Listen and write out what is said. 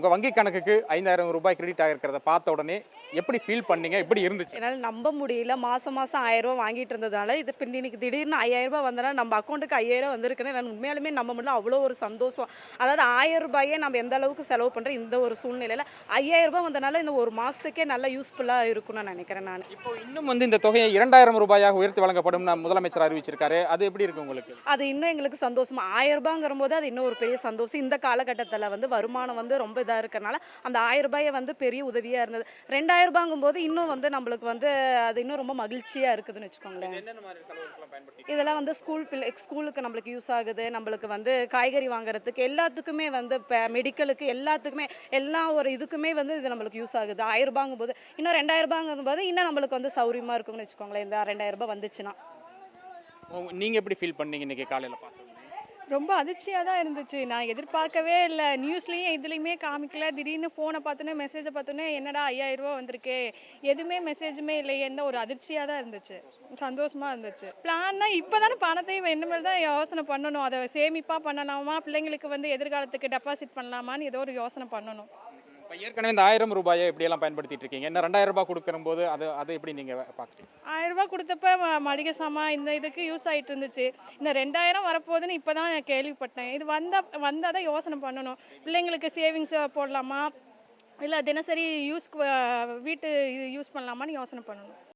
உங்க வங்கி கணக்குக்கு 5000 ரூபாய் கிரெடிட் ஆகிருக்கிறத பார்த்த உடனே எப்படி ஃபீல் பண்ணீங்க? எப்படி இருந்துச்சு? என்னால நம்ப முடியல. மாசம் மாசம் ரூ. 1000 வாங்கிட்டு இருந்ததால, இது இப்ப இன்னைக்கு திடீர்னு ரூ. 5000 வந்தனா நம்ம அக்கவுண்ட்க்கு 5000 வந்திருக்குன்னு நான் உண்மையாலுமே நம்ப முடியல. அவ்வளோ ஒரு சந்தோஷம். அதாவது ரூ. 1000 நம்ம எந்த அளவுக்கு செலவு பண்றோம் இந்த ஒரு சூழ்நிலையில ரூ. 5000 வந்தனால இந்த ஒரு மாசத்துக்கே நல்லா யூஸ்ஃபுல்லா இருக்கும்னு நான் நினைக்கிறேன் நானு. இப்போ இன்னும் இந்த தொகையை 2000 ரூபாயாக உயர்த்தி வழங்கப்படும்னு முதலமைச்சர் அறிவிச்சிருக்காரு. அது எப்படி இருக்கு உங்களுக்கு? அது இன்னும் எங்களுக்கு சந்தோஷமா ரூ. 1000ங்கும்போது அது இன்னும் ஒரு பெரிய சந்தோஷம். இந்த காலகட்டத்தில வருமானம் ரொம்ப இதா இருக்கனால, அந்த ரூ. 1000 பெரிய உதவியா இருந்தது. ரூ. 2000ங்கும்போது இன்னும் நம்மளுக்கு அது இன்னும் ரொம்ப மகிழ்ச்சியா இருக்குதுன்னு வச்சுக்கோங்களேன். என்னென்ன மாதிரி செலவுகளுக்கெல்லாம் பயன்படுத்தி? இதெல்லாம் ஸ்கூலுக்கு நம்மளுக்கு யூஸ் ஆகுது. நம்மளுக்கு காய்கறி வாங்குறதுக்கு எல்லாத்துக்குமே இப்ப மெடிக்கலுக்கு எல்லாத்துக்குமே எல்லா ஒரு இதுக்குமே இது நம்மளுக்கு யூஸ் ஆகுது. ரூ. 1000ங்கும்போது இன்னும் ரூ. 2000ங்கும்போது இன்னும் நம்மளுக்கு சௌரியமா இருக்கும்னு வச்சுக்கோங்களேன். இந்த ரூ. 2000 வந்துச்சுன்னா. நீங்க எப்படி ஃபீல் பண்ணீங்க இன்னைக்கு காலையில பார்த்த உடனே? ரொம்ப அதிர்ச்சியாக தான் இருந்துச்சு. நான் எதிர்பார்க்கவே இல்ல. நியூஸ்லயும் எதுலயுமே காமிக்கல. திடீர்னு ஃபோன பார்த்தோனே, மெசேஜ பார்த்தோனே, என்னடா ரூ. 5000 வந்திருக்கே! எதுவுமே மெசேஜுமே இல்லையேன்னு ஒரு அதிர்ச்சியா தான் இருந்துச்சு. சந்தோஷமா இருந்துச்சு. பிளான்னா இப்ப தானே பணத்தையும் இனிமேல் தான் யோசனை பண்ணணும். அத சேமிப்பா பண்ணலாமா? பிள்ளைங்களுக்கு எதிர்காலத்துக்கு டெபாசிட் பண்ணலாமான்னு ஏதோ ஒரு யோசனை பண்ணணும். இப்ப ஏற்கனவே இந்த 1000 ரூபாயை எப்படியெல்லாம் பயன்படுத்திட்டு இருக்கீங்க? இன்னும் 2000 ரூபாய் கொடுக்கும்போது அதை எப்படி நீங்க பார்க்குறீங்க? ரூ. 1000 குடுத்தப்ப மளிகை சாமான் இந்த இதுக்கு யூஸ் ஆயிட்டு இருந்துச்சு. இந்த 2000 வரப்போகுதுன்னு இப்ப தான் கேள்விப்பட்டேன். இது வந்தா தான் யோசனை பண்ணணும். பிள்ளைங்களுக்கு சேவிங்ஸ் போடலாமா? இல்ல தினசரி யூஸ்க்கு வீட்டு இது யூஸ் பண்ணலாமான்னு யோசனை பண்ணணும்.